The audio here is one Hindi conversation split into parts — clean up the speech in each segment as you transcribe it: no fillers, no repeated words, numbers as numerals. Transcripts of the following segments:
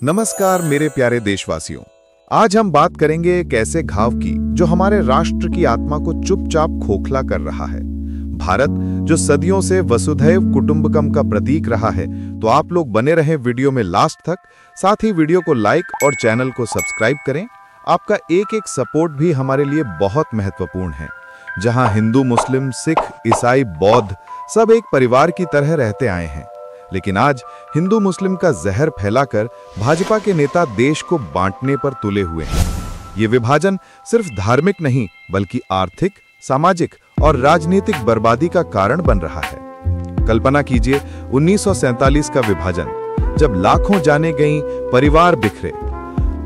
नमस्कार मेरे प्यारे देशवासियों। आज हम बात करेंगे एक ऐसे घाव की जो हमारे राष्ट्र की आत्मा को चुपचाप खोखला कर रहा है। भारत जो सदियों से वसुधैव कुटुंबकम का प्रतीक रहा है। तो आप लोग बने रहें वीडियो में लास्ट तक, साथ ही वीडियो को लाइक और चैनल को सब्सक्राइब करें। आपका एक एक सपोर्ट भी हमारे लिए बहुत महत्वपूर्ण है। जहां हिंदू, मुस्लिम, सिख, ईसाई, बौद्ध सब एक परिवार की तरह रहते आए हैं, लेकिन आज हिंदू मुस्लिम का जहर फैलाकर भाजपा के नेता देश को बांटने पर तुले हुए हैं। ये विभाजन सिर्फ धार्मिक नहीं बल्कि आर्थिक, सामाजिक और राजनीतिक बर्बादी का कारण बन रहा है। कल्पना कीजिए 1947 का विभाजन, जब लाखों जाने गईं, परिवार बिखरे।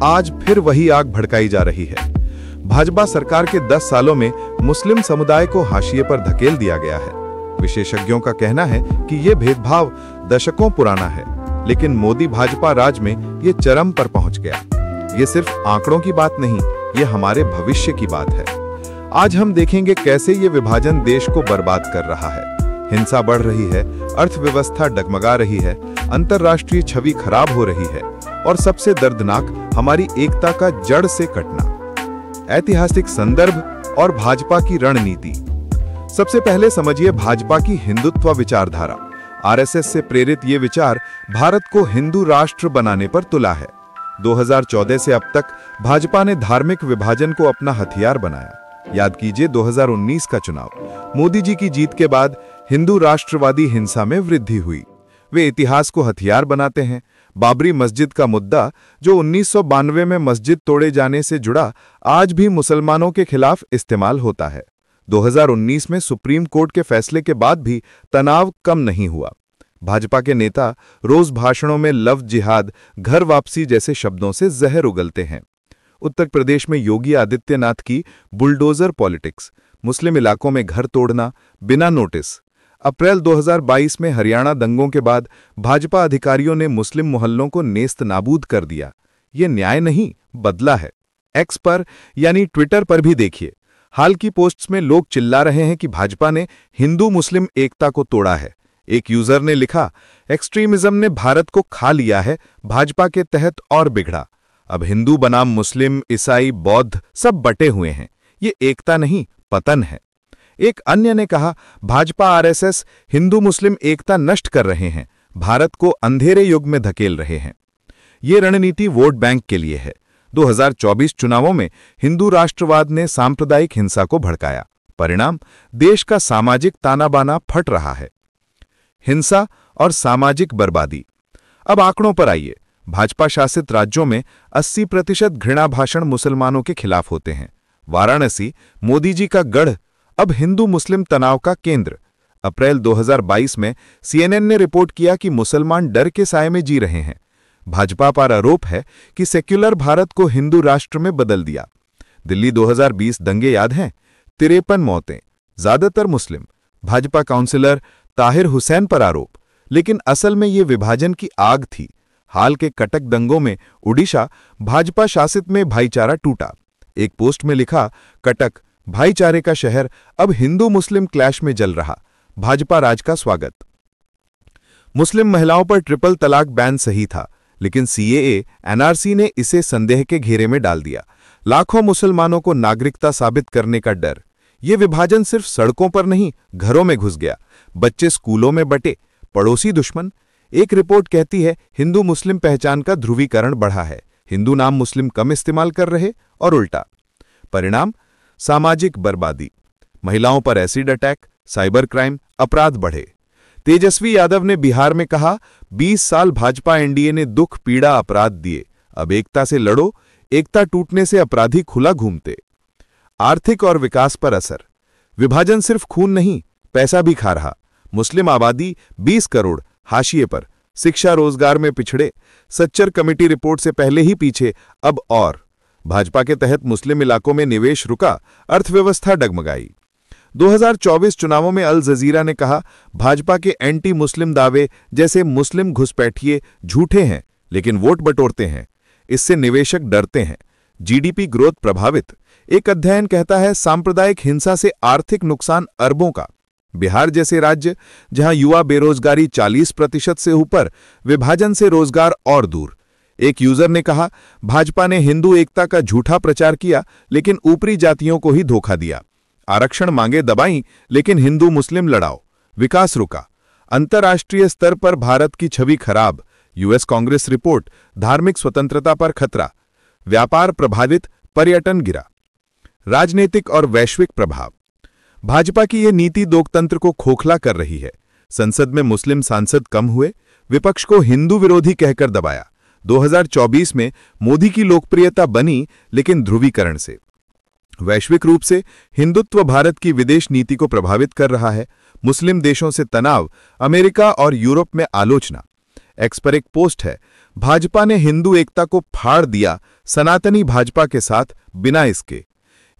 आज फिर वही आग भड़काई जा रही है। भाजपा सरकार के 10 सालों में मुस्लिम समुदाय को हाशिए पर धकेल दिया गया है। विशेषज्ञों का कहना है कि यह भेदभाव दशकों पुराना है, लेकिन मोदी भाजपा राज में यह चरम पर पहुंच गया। ये सिर्फ आंकड़ों की बात नहीं, ये हमारे भविष्य की बात है। आज हम देखेंगे कैसे ये विभाजन देश को बर्बाद कर रहा है। हिंसा बढ़ रही है, अर्थव्यवस्था डगमगा रही है, अंतर्राष्ट्रीय छवि खराब हो रही है और सबसे दर्दनाक, हमारी एकता का जड़ से कटना। ऐतिहासिक संदर्भ और भाजपा की रणनीति। सबसे पहले समझिए भाजपा की हिंदुत्व विचारधारा। आरएसएस से प्रेरित ये विचार भारत को हिंदू राष्ट्र बनाने पर तुला है। 2014 से अब तक भाजपा ने धार्मिक विभाजन को अपना हथियार बनाया। याद कीजिए 2019 का चुनाव। मोदी जी की जीत के बाद हिंदू राष्ट्रवादी हिंसा में वृद्धि हुई। वे इतिहास को हथियार बनाते हैं। बाबरी मस्जिद का मुद्दा, जो 1992 में मस्जिद तोड़े जाने से जुड़ा, आज भी मुसलमानों के खिलाफ इस्तेमाल होता है। 2019 में सुप्रीम कोर्ट के फैसले के बाद भी तनाव कम नहीं हुआ। भाजपा के नेता रोज भाषणों में लव जिहाद, घर वापसी जैसे शब्दों से जहर उगलते हैं। उत्तर प्रदेश में योगी आदित्यनाथ की बुलडोजर पॉलिटिक्स, मुस्लिम इलाकों में घर तोड़ना बिना नोटिस। अप्रैल 2022 में हरियाणा दंगों के बाद भाजपा अधिकारियों ने मुस्लिम मोहल्लों को नेस्त नाबूद कर दिया। ये न्याय नहीं, बदला है। एक्स पर यानी ट्विटर पर भी देखिए, हाल की पोस्ट्स में लोग चिल्ला रहे हैं कि भाजपा ने हिंदू मुस्लिम एकता को तोड़ा है। एक यूजर ने लिखा, एक्सट्रीमिज्म ने भारत को खा लिया है, भाजपा के तहत और बिगड़ा। अब हिंदू बनाम मुस्लिम, ईसाई, बौद्ध सब बटे हुए हैं। ये एकता नहीं, पतन है। एक अन्य ने कहा, भाजपा आरएसएस हिंदू मुस्लिम एकता नष्ट कर रहे हैं, भारत को अंधेरे युग में धकेल रहे हैं। ये रणनीति वोट बैंक के लिए है। 2024 चुनावों में हिंदू राष्ट्रवाद ने सांप्रदायिक हिंसा को भड़काया। परिणाम, देश का सामाजिक तानाबाना फट रहा है। हिंसा और सामाजिक बर्बादी। अब आंकड़ों पर आइए। भाजपा शासित राज्यों में 80% घृणा भाषण मुसलमानों के खिलाफ होते हैं। वाराणसी, मोदी जी का गढ़, अब हिंदू मुस्लिम तनाव का केंद्र। अप्रैल 2022 में CNN ने रिपोर्ट किया कि मुसलमान डर के साए में जी रहे हैं। भाजपा पर आरोप है कि सेक्युलर भारत को हिंदू राष्ट्र में बदल दिया। दिल्ली 2020 दंगे याद हैं? 53 मौतें, ज्यादातर मुस्लिम। भाजपा काउंसिलर ताहिर हुसैन पर आरोप, लेकिन असल में ये विभाजन की आग थी। हाल के कटक दंगों में उड़ीसा, भाजपा शासित में भाईचारा टूटा। एक पोस्ट में लिखा, कटक भाईचारे का शहर अब हिंदू मुस्लिम क्लैश में जल रहा, भाजपा राज का स्वागत। मुस्लिम महिलाओं पर ट्रिपल तलाक बैन सही था, लेकिन CAA, NRC ने इसे संदेह के घेरे में डाल दिया। लाखों मुसलमानों को नागरिकता साबित करने का डर। यह विभाजन सिर्फ सड़कों पर नहीं, घरों में घुस गया। बच्चे स्कूलों में बटे, पड़ोसी दुश्मन। एक रिपोर्ट कहती है हिंदू मुस्लिम पहचान का ध्रुवीकरण बढ़ा है, हिंदू नाम मुस्लिम कम इस्तेमाल कर रहे और उल्टा। परिणाम, सामाजिक बर्बादी। महिलाओं पर एसिड अटैक, साइबर क्राइम, अपराध बढ़े। तेजस्वी यादव ने बिहार में कहा, 20 साल भाजपा एनडीए ने दुख, पीड़ा, अपराध दिए, अब एकता से लड़ो। एकता टूटने से अपराधी खुला घूमते। आर्थिक और विकास पर असर। विभाजन सिर्फ खून नहीं, पैसा भी खा रहा। मुस्लिम आबादी 20 करोड़, हाशिए पर। शिक्षा रोजगार में पिछड़े। सच्चर कमेटी रिपोर्ट से पहले ही पीछे, अब और। भाजपा के तहत मुस्लिम इलाकों में निवेश रुका, अर्थव्यवस्था डगमगाई। 2024 चुनावों में अल जजीरा ने कहा, भाजपा के एंटी मुस्लिम दावे जैसे मुस्लिम घुसपैठिए झूठे हैं, लेकिन वोट बटोरते हैं। इससे निवेशक डरते हैं। जीडीपी ग्रोथ प्रभावित। एक अध्ययन कहता है सांप्रदायिक हिंसा से आर्थिक नुकसान अरबों का। बिहार जैसे राज्य, जहां युवा बेरोजगारी 40% से ऊपर, विभाजन से रोजगार और दूर। एक यूजर ने कहा, भाजपा ने हिंदू एकता का झूठा प्रचार किया लेकिन ऊपरी जातियों को ही धोखा दिया। आरक्षण मांगे दबाई लेकिन हिंदू मुस्लिम लड़ाओ, विकास रुका। अंतर्राष्ट्रीय स्तर पर भारत की छवि खराब, यूएस कांग्रेस रिपोर्ट, धार्मिक स्वतंत्रता पर खतरा, व्यापार प्रभावित, पर्यटन गिरा। राजनीतिक और वैश्विक प्रभाव। भाजपा की यह नीति लोकतंत्र को खोखला कर रही है। संसद में मुस्लिम सांसद कम हुए, विपक्ष को हिंदू विरोधी कहकर दबाया। 2024 में मोदी की लोकप्रियता बनी लेकिन ध्रुवीकरण से। वैश्विक रूप से हिंदुत्व भारत की विदेश नीति को प्रभावित कर रहा है। मुस्लिम देशों से तनाव, अमेरिका और यूरोप में आलोचना। एक्स पर एक पोस्ट है, भाजपा ने हिंदू एकता को फाड़ दिया सनातनी भाजपा के साथ बिना इसके।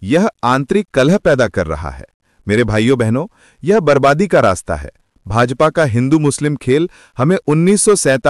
यह आंतरिक कलह पैदा कर रहा है। मेरे भाइयों बहनों, यह बर्बादी का रास्ता है। भाजपा का हिंदू मुस्लिम खेल हमें 1947